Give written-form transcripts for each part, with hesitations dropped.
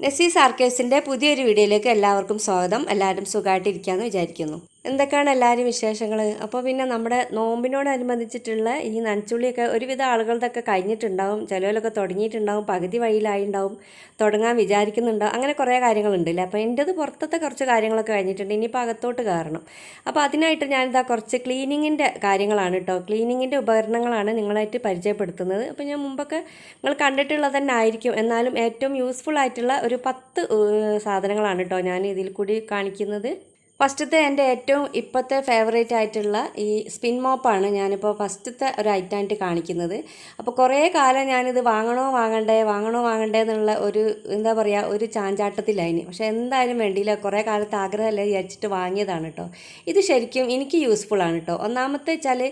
നെസീസ് ആർക്കേഴ്സിൻ്റെ പുതിയൊരു വീഡിയോയിലേക്ക് എല്ലാവർക്കും സ്വാഗതം. എല്ലാവരും സുഖമായിട്ടിരിക്കാമെന്ന് വിചാരിക്കുന്നു. എന്തൊക്കെയാണ് എല്ലാവരും വിശേഷങ്ങൾ? അപ്പോൾ പിന്നെ നമ്മുടെ നോമ്പിനോടനുബന്ധിച്ചിട്ടുള്ള ഈ നനച്ചുള്ളിയൊക്കെ ഒരുവിധ ആളുകളുടെയൊക്കെ കഴിഞ്ഞിട്ടുണ്ടാവും, ചിലവരൊക്കെ തുടങ്ങിയിട്ടുണ്ടാവും, പകുതി വഴിയിലായിട്ടുണ്ടാവും, തുടങ്ങാൻ വിചാരിക്കുന്നുണ്ടാവും, അങ്ങനെ കുറേ കാര്യങ്ങളുണ്ടല്ലേ. അപ്പോൾ എൻ്റേത് പുറത്തത്തെ കുറച്ച് കാര്യങ്ങളൊക്കെ കഴിഞ്ഞിട്ടുണ്ട്, ഇനിയിപ്പോൾ അകത്തോട്ട് കയറണം. അപ്പോൾ അതിനായിട്ട് ഞാനിതാ കുറച്ച് ക്ലീനിങ്ങിൻ്റെ കാര്യങ്ങളാണ് കേട്ടോ, ക്ലീനിങ്ങിൻ്റെ ഉപകരണങ്ങളാണ് നിങ്ങളായിട്ട് പരിചയപ്പെടുത്തുന്നത്. അപ്പോൾ ഞാൻ മുമ്പൊക്കെ നിങ്ങൾ കണ്ടിട്ടുള്ളത് തന്നെ ആയിരിക്കും, എന്നാലും ഏറ്റവും യൂസ്ഫുൾ ആയിട്ടുള്ള ഒരു 10 സാധനങ്ങളാണ് കേട്ടോ ഞാൻ ഇതിൽ കൂടി കാണിക്കുന്നത്. ഫസ്റ്റത്തെ എൻ്റെ ഏറ്റവും ഇപ്പോഴത്തെ ഫേവറേറ്റ് ആയിട്ടുള്ള ഈ സ്പിൻ മോപ്പാണ് ഞാനിപ്പോൾ ഫസ്റ്റത്തെ ഒരു ഐറ്റമായിട്ട് കാണിക്കുന്നത്. അപ്പോൾ കുറേ കാലം ഞാനിത് വാങ്ങണോ വാങ്ങണ്ടേ എന്നുള്ള ഒരു എന്താ പറയുക ഒരു ചാഞ്ചാട്ടത്തിലായിന്. പക്ഷേ എന്തായാലും വേണ്ടിയില്ല, കുറേ കാലത്ത് ആഗ്രഹമല്ലേ വിചാരിച്ചിട്ട് വാങ്ങിയതാണ് കേട്ടോ. ഇത് ശരിക്കും എനിക്ക് യൂസ്ഫുള്ളാണ് കേട്ടോ. ഒന്നാമത്തെ വെച്ചാൽ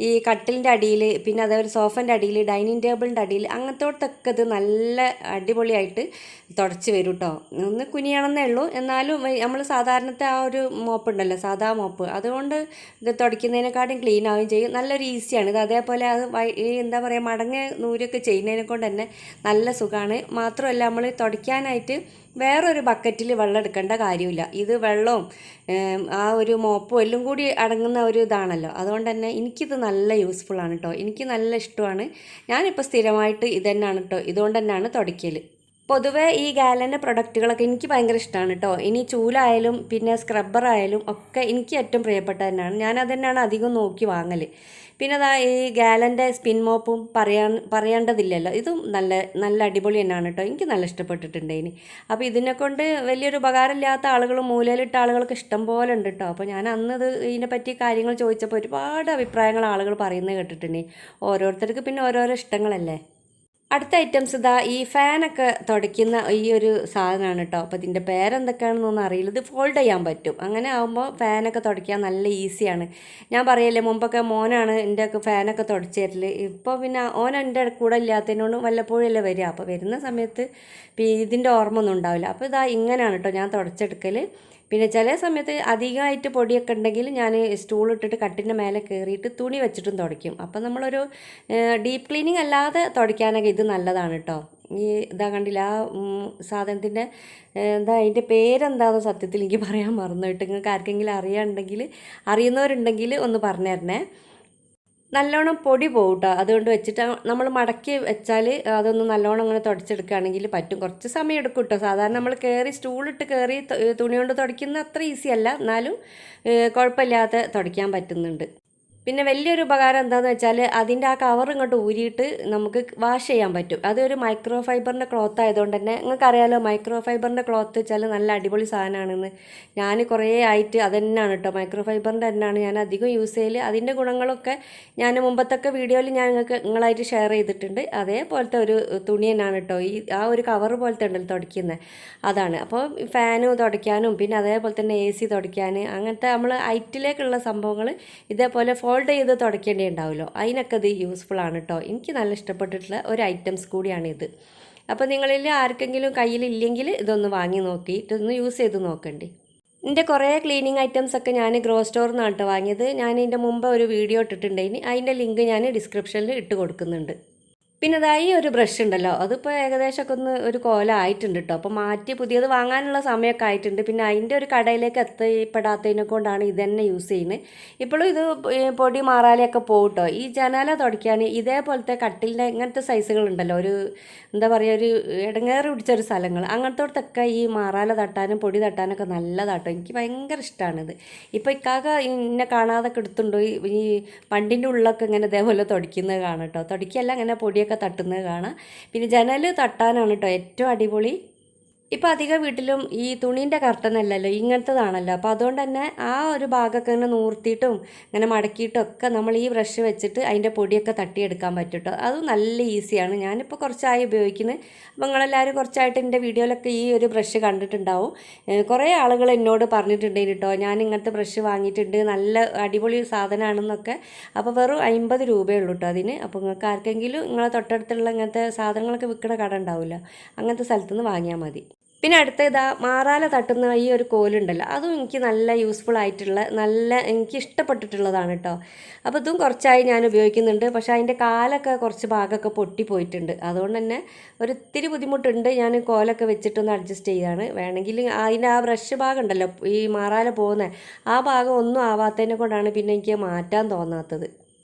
ഈ കട്ടിലിൻ്റെ അടിയിൽ, പിന്നെ അതേപോലെ സോഫൻ്റെ അടിയിൽ, ഡൈനിങ് ടേബിളിൻ്റെ അടിയിൽ, അങ്ങനത്തോടത്തൊക്കെ ഇത് നല്ല അടിപൊളിയായിട്ട് തുടച്ച് വരും കേട്ടോ. ഒന്ന് കുനിയണമെന്നേ ഉള്ളൂ, എന്നാലും നമ്മൾ സാധാരണത്തെ ആ ഒരു മോപ്പ് ഉണ്ടല്ലോ, സാധാ മോപ്പ്, അതുകൊണ്ട് ഇത് തുടയ്ക്കുന്നതിനെക്കാട്ടും ക്ലീൻ ആവുകയും ചെയ്യും. നല്ലൊരു ഈസിയാണ് ഇത്. അതേപോലെ അത് എന്താ പറയുക മടങ്ങ നൂരൊക്കെ ചെയ്യുന്നതിനെ കൊണ്ട് തന്നെ നല്ല സുഖമാണ്. മാത്രമല്ല നമ്മൾ തുടയ്ക്കാനായിട്ട് വേറൊരു ബക്കറ്റിൽ വെള്ളം എടുക്കേണ്ട കാര്യമില്ല. ഇത് വെള്ളവും ആ ഒരു മോപ്പും എല്ലാം കൂടി അടങ്ങുന്ന ഒരു ഇതാണല്ലോ, അതുകൊണ്ട് തന്നെ എനിക്കിത് നല്ല യൂസ്ഫുള്ളാണ് കേട്ടോ. എനിക്ക് നല്ല ഇഷ്ടമാണ്. ഞാനിപ്പോൾ സ്ഥിരമായിട്ട് ഇത് തന്നെയാണ് കേട്ടോ, ഇതുകൊണ്ട് തന്നെയാണ് തുടയ്ക്കൽ. പൊതുവേ ഈ ഗാലൻ്റെ പ്രൊഡക്റ്റുകളൊക്കെ എനിക്ക് ഭയങ്കര ഇഷ്ടമാണ് കേട്ടോ. ഇനി ചൂലായാലും പിന്നെ സ്ക്രബ്ബറായാലും ഒക്കെ എനിക്ക് ഏറ്റവും പ്രിയപ്പെട്ട തന്നെയാണ്. ഞാനത് തന്നെയാണ് അധികം നോക്കി വാങ്ങൽ. പിന്നെ അതാ ഈ ഗാലൻ്റെ സ്പിൻ മോപ്പും പറയേണ്ടതില്ലല്ലോ, ഇതും നല്ല അടിപൊളി തന്നെയാണ് കേട്ടോ. എനിക്ക് നല്ല ഇഷ്ടപ്പെട്ടിട്ടുണ്ട് ഇനി. അപ്പോൾ ഇതിനെക്കൊണ്ട് വലിയൊരു ഉപകാരമില്ലാത്ത ആളുകളും മൂലയിലിട്ട ആളുകൾക്ക് ഇഷ്ടം പോലെ ഉണ്ട് കേട്ടോ. അപ്പോൾ ഞാൻ അന്ന് ഇതിനെപ്പറ്റി കാര്യങ്ങൾ ചോദിച്ചപ്പോൾ ഒരുപാട് അഭിപ്രായങ്ങൾ ആളുകൾ പറയുന്നത് കേട്ടിട്ടുണ്ട്. ഓരോരുത്തർക്ക് പിന്നെ ഓരോരോ ഇഷ്ടങ്ങളല്ലേ. അടുത്ത ഐറ്റംസ് ഇതാ ഈ ഫാനൊക്കെ തുടയ്ക്കുന്ന ഈ ഒരു സാധനമാണ് കേട്ടോ. അപ്പോൾ ഇതിൻ്റെ പേരെന്തൊക്കെയാണെന്നൊന്നും അറിയില്ല. ഇത് ഫോൾഡ് ചെയ്യാൻ പറ്റും. അങ്ങനെ ആകുമ്പോൾ ഫാനൊക്കെ തുടയ്ക്കാൻ നല്ല ഈസിയാണ്. ഞാൻ പറയല്ലേ, മുമ്പൊക്കെ മോനാണ് എൻ്റെ ഒക്കെ ഫാനൊക്കെ തുടച്ച് തരൽ. ഇപ്പോൾ പിന്നെ ഓൻ എൻ്റെ കൂടെ ഇല്ലാത്തതിനോട് വല്ലപ്പോഴല്ലേ വരിക. അപ്പോൾ വരുന്ന സമയത്ത് ഇതിൻ്റെ ഓർമ്മ ഒന്നും ഉണ്ടാവില്ല. അപ്പോൾ ഇതാ ഇങ്ങനെയാണ് കേട്ടോ ഞാൻ തുടച്ചെടുക്കൽ. പിന്നെ ചില സമയത്ത് അധികമായിട്ട് പൊടിയൊക്കെ ഉണ്ടെങ്കിൽ ഞാൻ സ്റ്റൂളിട്ടിട്ട് കട്ടിൻ്റെ മേലെ കയറിയിട്ട് തുണി വെച്ചിട്ടും തുടയ്ക്കും. അപ്പം നമ്മളൊരു ഡീപ്പ് ക്ലീനിങ് അല്ലാതെ തുടയ്ക്കാനൊക്കെ ഇത് നല്ലതാണ് കേട്ടോ. ഈ ഇതാ കണ്ടില്ല ആ സാധനത്തിൻ്റെ എന്താ അതിൻ്റെ പേരെന്താണെന്ന് സത്യത്തിൽ എനിക്ക് പറയാൻ മറന്നുപോയിട്ട്. നിങ്ങൾക്ക് ആർക്കെങ്കിലും അറിയുന്നവരുണ്ടെങ്കിൽ ഒന്ന് പറഞ്ഞു തരണേ. നല്ലോണം പൊടി പോകും കേട്ടോ. അതുകൊണ്ട് വെച്ചിട്ട് നമ്മൾ മടക്കി വെച്ചാൽ അതൊന്ന് നല്ലോണം അങ്ങനെ തുടച്ചെടുക്കുകയാണെങ്കിൽ പറ്റും. കുറച്ച് സമയം എടുക്കും കേട്ടോ. സാധാരണ നമ്മൾ സ്റ്റൂളിട്ട് കയറി തുണി കൊണ്ട് തുടയ്ക്കുന്ന അത്ര ഈസി അല്ല, എന്നാലും കുഴപ്പമില്ലാതെ തുടയ്ക്കാൻ പറ്റുന്നുണ്ട്. പിന്നെ വലിയൊരു ഉപകാരം എന്താണെന്ന് വെച്ചാൽ അതിൻ്റെ ആ കവർ ഇങ്ങോട്ട് ഊരിയിട്ട് നമുക്ക് വാഷ് ചെയ്യാൻ പറ്റും. അതൊരു മൈക്രോ ഫൈബറിൻ്റെ ക്ലോത്ത് ആയതുകൊണ്ട് തന്നെ നിങ്ങൾക്കറിയാലോ, മൈക്രോ ഫൈബറിൻ്റെ ക്ലോത്ത് വെച്ചാൽ നല്ല അടിപൊളി സാധനമാണെന്ന്. ഞാൻ കുറേ ആയിട്ട് അത് തന്നെയാണ് കേട്ടോ, മൈക്രോ ഫൈബറിൻ്റെ തന്നെയാണ് ഞാൻ അധികം യൂസ് ചെയ്യൽ. അതിൻ്റെ ഗുണങ്ങളൊക്കെ ഞാൻ മുമ്പത്തൊക്കെ വീഡിയോയിൽ ഞാൻ നിങ്ങളായിട്ട് ഷെയർ ചെയ്തിട്ടുണ്ട്. അതേപോലത്തെ ഒരു തുണി തന്നെയാണ് കേട്ടോ. ആ ഒരു കവർ പോലത്തെ ഉണ്ടല്ലോ തുടയ്ക്കുന്നത്, അതാണ്. അപ്പോൾ ഫാനും തുടയ്ക്കാനും പിന്നെ അതേപോലെ തന്നെ AC തുടയ്ക്കാൻ, അങ്ങനത്തെ നമ്മൾ ഐറ്റിലേക്കുള്ള സംഭവങ്ങൾ ഇതേപോലെ ഫോൾഡ് ചെയ്ത് തുടയ്ക്കേണ്ടി ഉണ്ടാവുമല്ലോ, അതിനൊക്കെ ഇത് യൂസ്ഫുള്ളാണ് കേട്ടോ. എനിക്ക് നല്ല ഇഷ്ടപ്പെട്ടിട്ടുള്ള ഒരു ഐറ്റംസ് കൂടിയാണിത്. അപ്പോൾ നിങ്ങളിൽ ആർക്കെങ്കിലും കയ്യിലില്ലെങ്കിൽ ഇതൊന്ന് വാങ്ങി നോക്കിയിട്ടൊന്ന് യൂസ് ചെയ്ത് നോക്കണ്ടേ. എൻ്റെ കുറേ ക്ലീനിങ് ഐറ്റംസ് ഒക്കെ ഞാൻ ഗ്രോ സ്റ്റോറിൽ നിന്നാണ് കേട്ടോ വാങ്ങിയത്. ഞാൻ ഇതിൻ്റെ മുമ്പ് ഒരു വീഡിയോ ഇട്ടിട്ടുണ്ടെങ്കിൽ അതിൻ്റെ ലിങ്ക് ഞാൻ ഡിസ്ക്രിപ്ഷനിൽ ഇട്ട് കൊടുക്കുന്നുണ്ട്. പിന്നെ അതായി ഒരു ബ്രഷ് ഉണ്ടല്ലോ, അതിപ്പോൾ ഏകദേശമൊക്കെ ഒരു കോലം ആയിട്ടുണ്ട് കേട്ടോ. അപ്പോൾ മാറ്റി പുതിയത് വാങ്ങാനുള്ള സമയമൊക്കെ ആയിട്ടുണ്ട്. പിന്നെ അതിൻ്റെ ഒരു കടയിലേക്ക് എത്തിപ്പെടാത്തതിനെ കൊണ്ടാണ് ഇത് തന്നെ യൂസ് ചെയ്യുന്നത്. ഇപ്പോഴും ഇത് പൊടി മാറാലയൊക്കെ പോകും കേട്ടോ. ഈ ജനാല തുടയ്ക്കാൻ ഇതേപോലത്തെ കട്ടിലിൻ്റെ ഇങ്ങനത്തെ സൈസുകളുണ്ടല്ലോ, ഒരു എന്താ പറയുക ഒരു ഇടങ്ങേറി പിടിച്ചൊരു സ്ഥലങ്ങൾ, അങ്ങനത്തോടത്തൊക്കെ ഈ മാറാല തട്ടാനും പൊടി തട്ടാനൊക്കെ നല്ലതാട്ടോ. എനിക്ക് ഭയങ്കര ഇഷ്ടമാണിത്. ഇപ്പോൾ ഇക്കാക്ക ഇന്നെ കാണാതൊക്കെ എടുത്തുണ്ടോ ഈ വണ്ടിൻ്റെ ഉള്ളിലൊക്കെ ഇങ്ങനെ ഇതേപോലെ തുടയ്ക്കുന്നത് കാണാം കേട്ടോ. തുടയ്ക്കല്ല, അങ്ങനെ പൊടിയൊക്കെ തട്ടുന്നത് കാണാം. പിന്നെ ജനൽ തട്ടാനാണ് കേട്ടോ ഏറ്റവും അടിപൊളി. ഇപ്പോൾ അധികം വീട്ടിലും ഈ തുണീൻ്റെ കർട്ടനല്ലല്ലോ, ഇങ്ങനത്തതാണല്ലോ. അപ്പോൾ അതുകൊണ്ട് തന്നെ ആ ഒരു ഭാഗമൊക്കെ ഇങ്ങനെ നൂർത്തിയിട്ടും ഇങ്ങനെ മടക്കിയിട്ടും ഒക്കെ നമ്മൾ ഈ ബ്രഷ് വെച്ചിട്ട് അതിൻ്റെ പൊടിയൊക്കെ തട്ടിയെടുക്കാൻ പറ്റും കേട്ടോ. അതും നല്ല ഈസിയാണ്. ഞാനിപ്പോൾ കുറച്ചായി ഉപയോഗിക്കുന്നത്. അപ്പോൾ നിങ്ങളെല്ലാവരും കുറച്ചായിട്ട് എൻ്റെ വീഡിയോയിലൊക്കെ ഈ ഒരു ബ്രഷ് കണ്ടിട്ടുണ്ടാവും. കുറേ ആളുകൾ എന്നോട് പറഞ്ഞിട്ടുണ്ടെങ്കിൽ കേട്ടോ, ഞാൻ ഇങ്ങനത്തെ ബ്രഷ് വാങ്ങിയിട്ടുണ്ട്, നല്ല അടിപൊളി സാധനമാണെന്നൊക്കെ. അപ്പോൾ വെറും 50 രൂപയേ ഉള്ളൂ കേട്ടോ അതിന്. അപ്പോൾ നിങ്ങൾക്ക് ആർക്കെങ്കിലും നിങ്ങളെ തൊട്ടടുത്തുള്ള ഇങ്ങനത്തെ സാധനങ്ങളൊക്കെ വിൽക്കുന്ന കട ഉണ്ടാവില്ല, അങ്ങനത്തെ സ്ഥലത്തുനിന്ന് വാങ്ങിയാൽ മതി. പിന്നെ അടുത്ത ഇതാ മാറാല തട്ടുന്ന ഈ ഒരു കോലുണ്ടല്ലോ, അതും എനിക്ക് നല്ല യൂസ്ഫുൾ ആയിട്ടുള്ള എനിക്ക് ഇഷ്ടപ്പെട്ടിട്ടുള്ളതാണ് കേട്ടോ. അപ്പോൾ ഇതും കുറച്ചായി ഞാൻ ഉപയോഗിക്കുന്നുണ്ട്. പക്ഷേ അതിൻ്റെ കാലൊക്കെ കുറച്ച് ഭാഗമൊക്കെ പൊട്ടിപ്പോയിട്ടുണ്ട്. അതുകൊണ്ട് തന്നെ ഒരിത്തിരി ബുദ്ധിമുട്ടുണ്ട്. ഞാൻ കോലൊക്കെ വെച്ചിട്ടൊന്ന് അഡ്ജസ്റ്റ് ചെയ്യാണ്. വേണമെങ്കിൽ അതിൻ്റെ ആ ബ്രഷ് ഭാഗം ഉണ്ടല്ലോ, ഈ മാറാല പോകുന്നത്, ആ ഭാഗം ഒന്നും ആവാത്തതിനെ കൊണ്ടാണ് പിന്നെ എനിക്ക് മാറ്റാൻ തോന്നാത്തത്.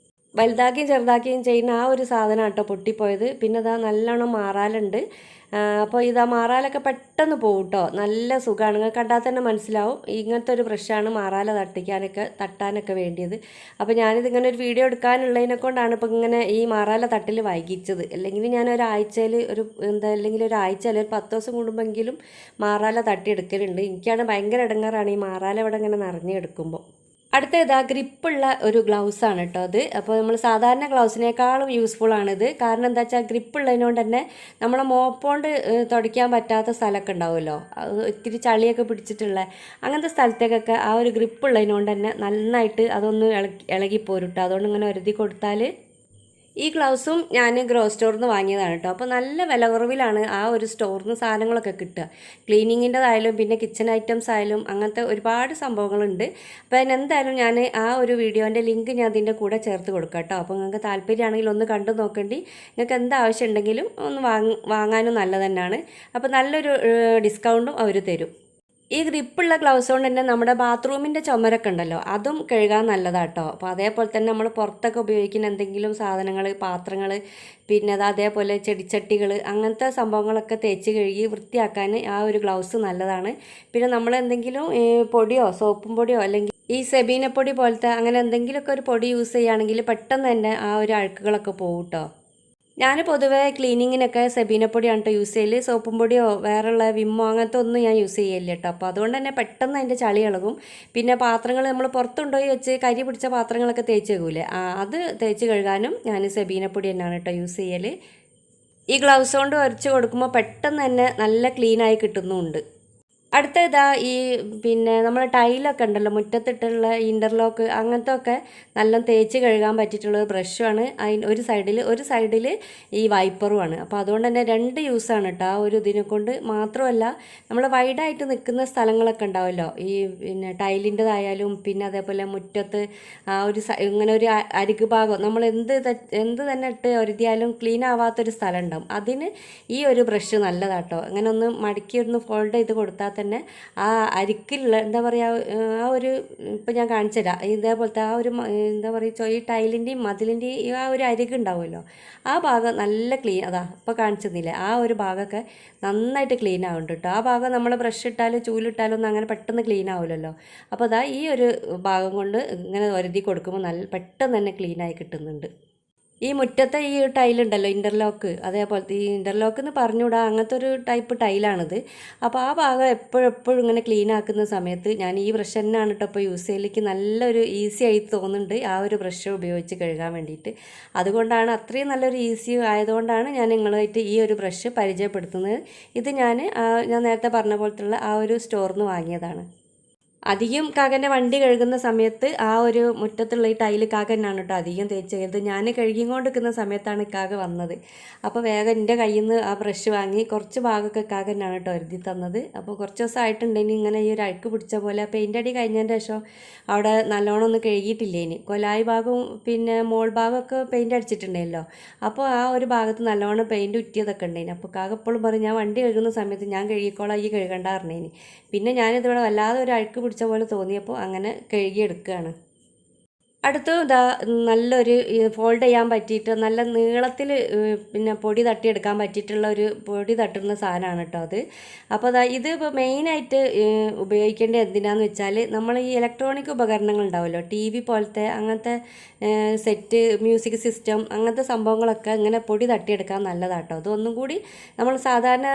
വലുതാക്കിയും ചെറുതാക്കിയും ചെയ്യുന്ന ആ ഒരു സാധനം കേട്ടോ പൊട്ടിപ്പോയത്. പിന്നെ ഇതാ നല്ലോണം മാറാലുണ്ട്. അപ്പോൾ ഇതാ മാറാലൊക്കെ പെട്ടെന്ന് പോകും കേട്ടോ. നല്ല സുഖമാണ്. നിങ്ങൾ കണ്ടാൽ തന്നെ മനസ്സിലാവും. ഇങ്ങനത്തെ ഒരു ബ്രഷാണ് മാറാല തട്ടാനൊക്കെ വേണ്ടിയത്. അപ്പോൾ ഞാനിതിങ്ങനെ ഒരു വീഡിയോ എടുക്കാനുള്ളതിനെ കൊണ്ടാണ് ഇപ്പോൾ ഇങ്ങനെ ഈ മാറാല തട്ടിൽ വൈകിച്ചത്. അല്ലെങ്കിൽ ഞാൻ ഒരാഴ്ചയിൽ അല്ലെങ്കിൽ ഒരാഴ്ചയിൽ ഒരു 10 ദിവസം കൂടുമ്പോഴെങ്കിലും മാറാല തട്ടിയെടുക്കലുണ്ട്. എനിക്കാണ് ഭയങ്കര ഇടങ്ങാറാണ് ഈ മാറാല ഇവിടെ ഇങ്ങനെ നിറഞ്ഞെടുക്കുമ്പോൾ. അടുത്ത ഇതാ ഗ്രിപ്പുള്ള ഒരു ഗ്ലൗസാണ് കേട്ടോ അത്. അപ്പോൾ നമ്മൾ സാധാരണ ഗ്ലൗസിനേക്കാളും യൂസ്ഫുൾ ആണിത്. കാരണം എന്താ വെച്ചാൽ ഗ്രിപ്പുള്ളതിനോണ്ട് തന്നെ നമ്മളെ മോപ്പോണ്ട് തുടയ്ക്കാൻ പറ്റാത്ത സ്ഥലമൊക്കെ ഉണ്ടാവുമല്ലോ, ഇത്തിരി ചളിയൊക്കെ പിടിച്ചിട്ടുള്ള അങ്ങനത്തെ സ്ഥലത്തേക്കൊക്കെ ആ ഒരു ഗ്രിപ്പുള്ളതിനോണ്ട് തന്നെ നന്നായിട്ട് അതൊന്ന് ഇളകിപ്പോരും കേട്ടോ. അതുകൊണ്ട് ഇങ്ങനെ ഒരുതി കൊടുത്താൽ. ഈ ഗ്ലൗസും ഞാൻ ഗ്രോ സ്റ്റോറിൽ നിന്ന് വാങ്ങിയതാണ് കേട്ടോ. അപ്പോൾ നല്ല വില കുറവിലാണ് ആ ഒരു സ്റ്റോറിൽ നിന്ന് സാധനങ്ങളൊക്കെ കിട്ടുക. ക്ലീനിങ്ങിൻ്റെതായാലും പിന്നെ കിച്ചൺ ഐറ്റംസ് ആയാലും അങ്ങനത്തെ ഒരുപാട് സംഭവങ്ങളുണ്ട്. അപ്പോൾ അതിനെന്തായാലും ഞാൻ ആ ഒരു വീഡിയോൻ്റെ ലിങ്ക് ഞാൻ അതിൻ്റെ കൂടെ ചേർത്ത് കൊടുക്കാം കേട്ടോ. അപ്പോൾ നിങ്ങൾക്ക് താല്പര്യമാണെങ്കിൽ ഒന്ന് കണ്ടു നോക്കേണ്ടി. നിങ്ങൾക്ക് എന്താവശ്യം ഉണ്ടെങ്കിലും ഒന്ന് വാങ്ങാനും നല്ലത് തന്നെയാണ്. അപ്പോൾ നല്ലൊരു ഡിസ്കൗണ്ടും അവർ തരും. ഈ ഗ്രിപ്പുള്ള ഗ്ലൗസ് കൊണ്ട് തന്നെ നമ്മുടെ ബാത്റൂമിൻ്റെ ചുമരൊക്കെ ഉണ്ടല്ലോ, അതും കഴുകാൻ നല്ലതാട്ടോ. അപ്പോൾ അതേപോലെ തന്നെ നമ്മൾ പുറത്തൊക്കെ ഉപയോഗിക്കുന്ന എന്തെങ്കിലും സാധനങ്ങൾ, പാത്രങ്ങൾ, പിന്നെ അതേപോലെ ചെടിച്ചട്ടികൾ, അങ്ങനത്തെ സംഭവങ്ങളൊക്കെ തേച്ച് കഴുകി വൃത്തിയാക്കാൻ ആ ഒരു ഗ്ലൗസ് നല്ലതാണ്. പിന്നെ നമ്മൾ എന്തെങ്കിലും പൊടിയോ സോപ്പും പൊടിയോ അല്ലെങ്കിൽ ഈ സെബീനപ്പൊടി പോലത്തെ അങ്ങനെ എന്തെങ്കിലുമൊക്കെ ഒരു പൊടി യൂസ് ചെയ്യുകയാണെങ്കിൽ പെട്ടെന്ന് തന്നെ ആ ഒരു അഴുക്കുകളൊക്കെ പോകും കേട്ടോ. ഞാൻ പൊതുവേ ക്ലീനിങ്ങിനൊക്കെ സെബീനപ്പൊടിയാണ് കേട്ടോ യൂസ് ചെയ്യൽ. സോപ്പും പൊടിയോ വേറെയുള്ള വിമ്മോ അങ്ങനത്തെ ഒന്നും ഞാൻ യൂസ് ചെയ്യില്ല കേട്ടോ. അപ്പോൾ അതുകൊണ്ട് തന്നെ പെട്ടെന്ന് അതിൻ്റെ ചളി ഇളകും. പിന്നെ പാത്രങ്ങൾ നമ്മൾ പുറത്തുകൊണ്ടുപോയി വെച്ച് കരി പിടിച്ച പാത്രങ്ങളൊക്കെ തേച്ച് കഴുകൂലേ, അത് തേച്ച് കഴുകാനും ഞാൻ സെബീനപ്പൊടി തന്നെയാണ് കേട്ടോ യൂസ് ചെയ്യൽ. ഈ ഗ്ലൗസ് കൊണ്ട് ഉരച്ച് കൊടുക്കുമ്പോൾ പെട്ടെന്ന് തന്നെ നല്ല ക്ലീനായി കിട്ടുന്നുമുണ്ട്. അടുത്ത ഇതാ ഈ പിന്നെ നമ്മൾ ടൈലൊക്കെ ഉണ്ടല്ലോ, മുറ്റത്തിട്ടുള്ള ഇൻ്റർലോക്ക് അങ്ങനത്തെ ഒക്കെ നല്ല തേച്ച് കഴുകാൻ പറ്റിയിട്ടുള്ള ബ്രഷുമാണ്. ഒരു സൈഡിൽ ഈ വൈപ്പറുമാണ്. അപ്പോൾ അതുകൊണ്ട് തന്നെ 2 യൂസാണ് കേട്ടോ ആ ഒരു ഇതിനെ കൊണ്ട്. മാത്രമല്ല നമ്മൾ വൈഡായിട്ട് നിൽക്കുന്ന സ്ഥലങ്ങളൊക്കെ ഉണ്ടാവുമല്ലോ, ഈ പിന്നെ ടൈലിൻ്റെതായാലും പിന്നെ അതേപോലെ മുറ്റത്ത് ആ ഒരു ഇങ്ങനെ ഒരു അരിക് ഭാഗം നമ്മൾ എന്ത് തന്നെ ഇട്ട് ഒരുതിയാലും ക്ലീൻ ആവാത്തൊരു സ്ഥലം ഉണ്ടാവും. അതിന് ഈ ഒരു ബ്രഷ് നല്ലതാട്ടോ. അങ്ങനെ ഒന്ന് മടക്കി ഒന്ന് ഫോൾഡ് ചെയ്ത് കൊടുത്താൽ തന്നെ ആ അരിക്കിലുള്ള എന്താ പറയുക ആ ഒരു ഇപ്പം ഞാൻ കാണിച്ചു തരാം. ഇതേപോലത്തെ ആ ഒരു എന്താ പറയുക ഈ ടൈലിൻ്റെയും മതിലിൻ്റെയും ആ ഒരു അരികുണ്ടാവുമല്ലോ, ആ ഭാഗം നല്ല ക്ലീൻ. അതാ ഇപ്പോൾ കാണിച്ചെന്നില്ലേ, ആ ഒരു ഭാഗമൊക്കെ നന്നായിട്ട് ക്ലീൻ ആവുന്നുണ്ട് കേട്ടോ. ആ ഭാഗം നമ്മൾ ബ്രഷ് ഇട്ടാലും ചൂലിട്ടാലും ഒന്നും അങ്ങനെ പെട്ടെന്ന് ക്ലീൻ ആവില്ലല്ലോ. അപ്പോൾ അതാ ഈ ഒരു ഭാഗം കൊണ്ട് ഇങ്ങനെ ഒരുതി കൊടുക്കുമ്പോൾ പെട്ടെന്ന് തന്നെ ക്ലീനായി കിട്ടുന്നുണ്ട്. ഈ മുറ്റത്തെ ഈ ടൈലുണ്ടല്ലോ ഇൻ്റർലോക്ക്, അതേപോലത്തെ ഈ ഇൻ്റർലോക്ക് എന്ന് പറഞ്ഞുകൂടാ, അങ്ങനത്തെ ഒരു ടൈപ്പ് ടൈലാണിത്. അപ്പോൾ ആ ഭാഗം എപ്പോഴും ഇങ്ങനെ ക്ലീൻ ആക്കുന്ന സമയത്ത് ഞാൻ ഈ ബ്രഷ് തന്നെയാണ് കേട്ടോ ഇപ്പോൾ യൂസ് ചെയ്യലേക്ക് നല്ലൊരു ഈസി ആയി തോന്നുന്നുണ്ട് ആ ഒരു ബ്രഷ് ഉപയോഗിച്ച് കഴുകാൻ വേണ്ടിയിട്ട്. അതുകൊണ്ടാണ് അത്രയും നല്ലൊരു ഈസി ആയതുകൊണ്ടാണ് ഞാൻ നിങ്ങളുമായിട്ട് ഈ ഒരു ബ്രഷ് പരിചയപ്പെടുത്തുന്നത്. ഇത് ഞാൻ നേരത്തെ പറഞ്ഞ പോലത്തുള്ള ആ ഒരു സ്റ്റോറിൽ നിന്ന് വാങ്ങിയതാണ്. അധികം കാക്കൻ്റെ വണ്ടി കഴുകുന്ന സമയത്ത് ആ ഒരു മുറ്റത്തുള്ള ഈ ടൈല് കാക്ക തന്നെയാണ് കേട്ടോ അധികം തേച്ച് കഴുകുന്നത്. ഞാൻ കഴുകിക്കൊണ്ടിരിക്കുന്ന സമയത്താണ് കാക്ക വന്നത്. അപ്പോൾ വേഗം എൻ്റെ കയ്യിൽ നിന്ന് ആ ബ്രഷ് വാങ്ങി കുറച്ച് ഭാഗമൊക്കെ കാക്ക തന്നെയാണ് കേട്ടോ എഴുതി തന്നത്. അപ്പോൾ കുറച്ച് ദിവസമായിട്ടുണ്ടെങ്കിൽ ഇങ്ങനെ ഈ ഒരു അഴുക്ക് പിടിച്ച പോലെ പെയിൻ്റ് അടി കഴിഞ്ഞതിൻ്റെ ശേഷം അവിടെ നല്ലോണം ഒന്നും കഴുകിയിട്ടില്ലേനി. കൊലായി ഭാഗവും പിന്നെ മോൾ ഭാഗമൊക്കെ പെയിൻ്റ് അടിച്ചിട്ടുണ്ടായല്ലോ. അപ്പോൾ ആ ഒരു ഭാഗത്ത് നല്ലോണം പെയിൻറ്റ് ഉറ്റിയതൊക്കെ ഉണ്ടായിന്. അപ്പോൾ കാക്ക എപ്പോഴും പറയും ഞാൻ വണ്ടി കഴുകുന്ന സമയത്ത് ഞാൻ കഴുകിക്കോളാം, ഈ കഴുകണ്ട പറഞ്ഞേനി. പിന്നെ ഞാനിതിവിടെ വല്ലാതെ ഒരു അഴുക്ക് പിടിച്ച പോലെ തോന്നിയപ്പോൾ അങ്ങനെ കഴുകിയെടുക്കുകയാണ്. അടുത്ത് ഇതാ നല്ലൊരു ഫോൾഡ് ചെയ്യാൻ പറ്റിയിട്ട് നല്ല നീളത്തിൽ പിന്നെ പൊടി തട്ടിയെടുക്കാൻ പറ്റിയിട്ടുള്ള ഒരു പൊടി തട്ടുന്ന സാധനമാണ് കേട്ടോ അത്. അപ്പോൾ ഇത് ഇപ്പോൾ മെയിനായിട്ട് ഉപയോഗിക്കേണ്ടത് എന്തിനാന്ന് വെച്ചാൽ നമ്മൾ ഈ ഇലക്ട്രോണിക് ഉപകരണങ്ങൾ ഉണ്ടാവുമല്ലോ, TV പോലത്തെ അങ്ങനത്തെ സെറ്റ്, മ്യൂസിക് സിസ്റ്റം അങ്ങനത്തെ സംഭവങ്ങളൊക്കെ ഇങ്ങനെ പൊടി തട്ടിയെടുക്കാൻ നല്ലതാട്ടോ. അതൊന്നും കൂടി നമ്മൾ സാധാരണ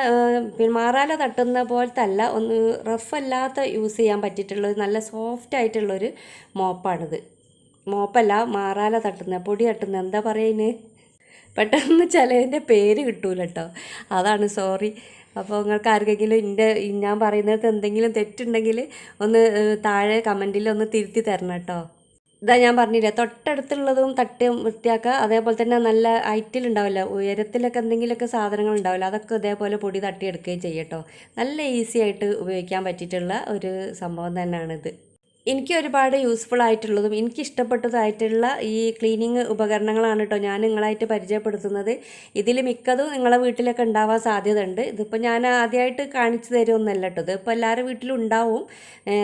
മാറാല തട്ടുന്ന പോലത്തെ അല്ല, ഒന്ന് റഫല്ലാത്ത യൂസ് ചെയ്യാൻ പറ്റിയിട്ടുള്ള നല്ല സോഫ്റ്റ് ആയിട്ടുള്ളൊരു മോപ്പാണിത്. മോപ്പല്ല, മാറാല തട്ടുന്ന പൊടി തട്ടുന്ന എന്താ പറയുന്നത്, പെട്ടെന്ന് ചിലതിൻ്റെ പേര് കിട്ടൂല കേട്ടോ, അതാണ് സോറി. അപ്പോൾ നിങ്ങൾക്ക് ആർക്കെങ്കിലും ഞാൻ പറയുന്നത് എന്തെങ്കിലും തെറ്റുണ്ടെങ്കിൽ ഒന്ന് താഴെ കമൻറ്റിൽ ഒന്ന് തിരുത്തി തരണം കേട്ടോ. ഇതാ ഞാൻ പറഞ്ഞില്ലേ, തൊട്ടടുത്തുള്ളതും തട്ടി വൃത്തിയാക്കുക. അതേപോലെ തന്നെ നല്ല ഹൈറ്റിലുണ്ടാവില്ല, ഉയരത്തിലൊക്കെ എന്തെങ്കിലുമൊക്കെ സാധനങ്ങൾ ഉണ്ടാവില്ല, അതൊക്കെ ഇതേപോലെ പൊടി തട്ടിയെടുക്കുകയും ചെയ്യട്ടോ. നല്ല ഈസി ആയിട്ട് ഉപയോഗിക്കാൻ പറ്റിയിട്ടുള്ള ഒരു സംഭവം തന്നെയാണിത്. എനിക്ക് ഒരുപാട് യൂസ്ഫുൾ ആയിട്ടുള്ളതും എനിക്ക് ഇഷ്ടപ്പെട്ടതായിട്ടുള്ള ഈ ക്ലീനിങ് ഉപകരണങ്ങളാണ് കേട്ടോ ഞാൻ നിങ്ങളായിട്ട് പരിചയപ്പെടുത്തുന്നത്. ഇതിൽ മിക്കതും നിങ്ങളെ വീട്ടിലൊക്കെ ഉണ്ടാവാൻ സാധ്യതയുണ്ട്. ഇതിപ്പോൾ ഞാൻ ആദ്യമായിട്ട് കാണിച്ചു തരുമൊന്നല്ല കേട്ടോ, ഇതിപ്പോൾ എല്ലാവരുടെ വീട്ടിലും ഉണ്ടാവും.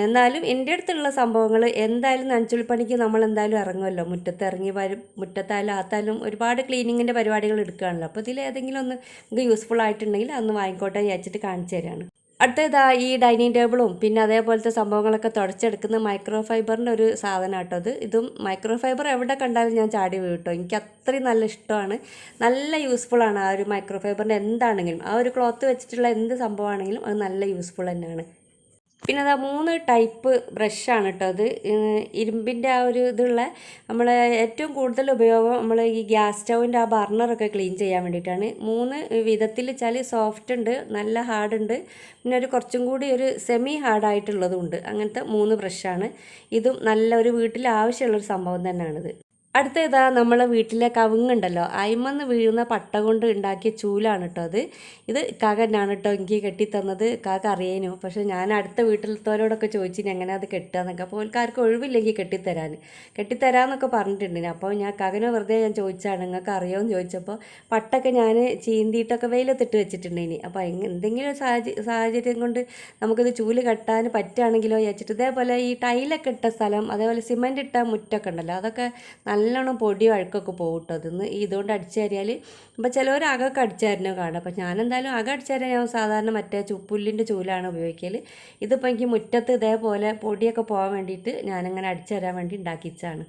എന്നാലും എൻ്റെ അടുത്തുള്ള സംഭവങ്ങൾ എന്തായാലും നനച്ചുള്ളിപ്പണിക്ക് നമ്മൾ എന്തായാലും ഇറങ്ങുമല്ലോ, മുറ്റത്ത് ഇറങ്ങി വരും, മുറ്റത്തായാലും അകത്തായാലും ഒരുപാട് ക്ലീനിങ്ങിൻ്റെ പരിപാടികൾ എടുക്കുകയാണല്ലോ. അപ്പോൾ ഇതിൽ ഏതെങ്കിലും ഒന്ന് നിങ്ങൾക്ക് യൂസ്ഫുൾ ആയിട്ടുണ്ടെങ്കിൽ അതൊന്ന് വാങ്ങിക്കോട്ടെ വിചാരിച്ചിട്ട് കാണിച്ചു തരാണ്. അടുത്തതാ ഈ ഡൈനിങ് ടേബിളും പിന്നെ അതേപോലത്തെ സംഭവങ്ങളൊക്കെ തുടച്ചെടുക്കുന്ന മൈക്രോ ഫൈബറിൻ്റെ ഒരു സാധനം കേട്ടോ അത്. ഇതും മൈക്രോ ഫൈബർ എവിടെ കണ്ടാലും ഞാൻ ചാടി വീട്ടോ, എനിക്ക് അത്രയും നല്ല ഇഷ്ടമാണ്. നല്ല യൂസ്ഫുള്ളാണ് ആ ഒരു മൈക്രോ ഫൈബറിൻ്റെ എന്താണെങ്കിലും, ആ ഒരു ക്ലോത്ത് വെച്ചിട്ടുള്ള എന്ത് സംഭവമാണെങ്കിലും അത് നല്ല യൂസ്ഫുൾ തന്നെയാണ്. പിന്നെ അതാ 3 ടൈപ്പ് ബ്രഷാണ് കേട്ടോ അത്. ഇരുമ്പിൻ്റെ ആ ഒരു ഇതുള്ള നമ്മളെ ഏറ്റവും കൂടുതൽ ഉപയോഗം നമ്മൾ ഈ ഗ്യാസ് സ്റ്റൗവിൻ്റെ ആ ബർണറൊക്കെ ക്ലീൻ ചെയ്യാൻ വേണ്ടിയിട്ടാണ്. 3 വിധത്തിൽ വെച്ചാൽ സോഫ്റ്റ് ഉണ്ട്, നല്ല ഹാർഡ് ഉണ്ട്, പിന്നെ ഒരു കുറച്ചും കൂടി ഒരു സെമി ഹാർഡായിട്ടുള്ളതും ഉണ്ട്. അങ്ങനത്തെ 3 ബ്രഷാണ്. ഇതും നല്ല ഒരു വീട്ടിൽ ആവശ്യമുള്ളൊരു സംഭവം തന്നെയാണിത്. അടുത്ത ഇതാ നമ്മളെ വീട്ടിലെ കവുങ്ങുണ്ടല്ലോ, അയിമന്ന് വീഴുന്ന പട്ട കൊണ്ട് ഉണ്ടാക്കിയ ചൂലാണ് കേട്ടോ അത്. ഇത് കാക്കനാണ് കേട്ടോ എനിക്ക് കെട്ടിത്തന്നത്. കാക്ക അറിയേനു, പക്ഷേ ഞാൻ അടുത്ത വീട്ടിലത്തോരോടൊക്കെ ചോദിച്ചിന് എങ്ങനെ അത് കെട്ടുകയെന്നൊക്കെ. അപ്പോൾ ഓൽക്കാർക്ക് ഒഴിവില്ലെങ്കിൽ കെട്ടിത്തരാമെന്നൊക്കെ പറഞ്ഞിട്ടുണ്ട്. അപ്പോൾ ഞാൻ കാക്കനെ വെറുതെ ഞാൻ ചോദിച്ചാണ് നിങ്ങൾക്ക് അറിയുമെന്ന് ചോദിച്ചപ്പോൾ പട്ടൊക്കെ ഞാൻ ചീന്തിയിട്ടൊക്കെ വെയിലത്തിട്ട് വെച്ചിട്ടുണ്ടേനി. അപ്പോൾ എന്തെങ്കിലും സാഹചര്യം കൊണ്ട് നമുക്കിത് ചൂല് കെട്ടാൻ പറ്റുകയാണെങ്കിലോ വിചാരിച്ചിട്ട് ഇതേപോലെ ഈ ടൈലൊക്കെ ഇട്ട സ്ഥലം, അതേപോലെ സിമൻറ്റ് ഇട്ട മുറ്റൊക്കെ ഉണ്ടല്ലോ, അതൊക്കെ നല്ലോണം പൊടിയോ അഴുക്കൊക്കെ പോകും കേട്ടോ അതിന്ന് ഇതുകൊണ്ട് അടിച്ചു തരിയാൽ. അപ്പോൾ ചിലവർ അകമൊക്കെ അടിച്ചു തരുന്നോ കാണാം. അപ്പോൾ ഞാനെന്തായാലും അകം അടിച്ചു തരാൻ ഞാൻ സാധാരണ മറ്റേ പുല്ലിൻ്റെ ചൂലാണ് ഉപയോഗിക്കൽ. ഇതിപ്പോൾ എനിക്ക് മുറ്റത്ത് ഇതേപോലെ പൊടിയൊക്കെ പോകാൻ വേണ്ടിയിട്ട് ഞാനിങ്ങനെ അടിച്ചു തരാൻ വേണ്ടി ഉണ്ടാക്കിച്ചാണ്.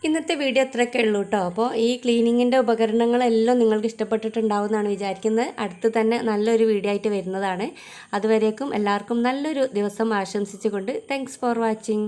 ഇന്നത്തെ വീഡിയോ അത്രയൊക്കെ ഉള്ളൂ കേട്ടോ. അപ്പോൾ ഈ ക്ലീനിങ്ങിൻ്റെ ഉപകരണങ്ങളെല്ലാം നിങ്ങൾക്ക് ഇഷ്ടപ്പെട്ടിട്ടുണ്ടാവും എന്നാണ് വിചാരിക്കുന്നത്. അടുത്ത് തന്നെ നല്ലൊരു വീഡിയോ ആയിട്ട് വരുന്നതാണ്. അതുവരേക്കും എല്ലാവർക്കും നല്ലൊരു ദിവസം ആശംസിച്ചുകൊണ്ട് താങ്ക്സ് ഫോർ വാച്ചിങ്.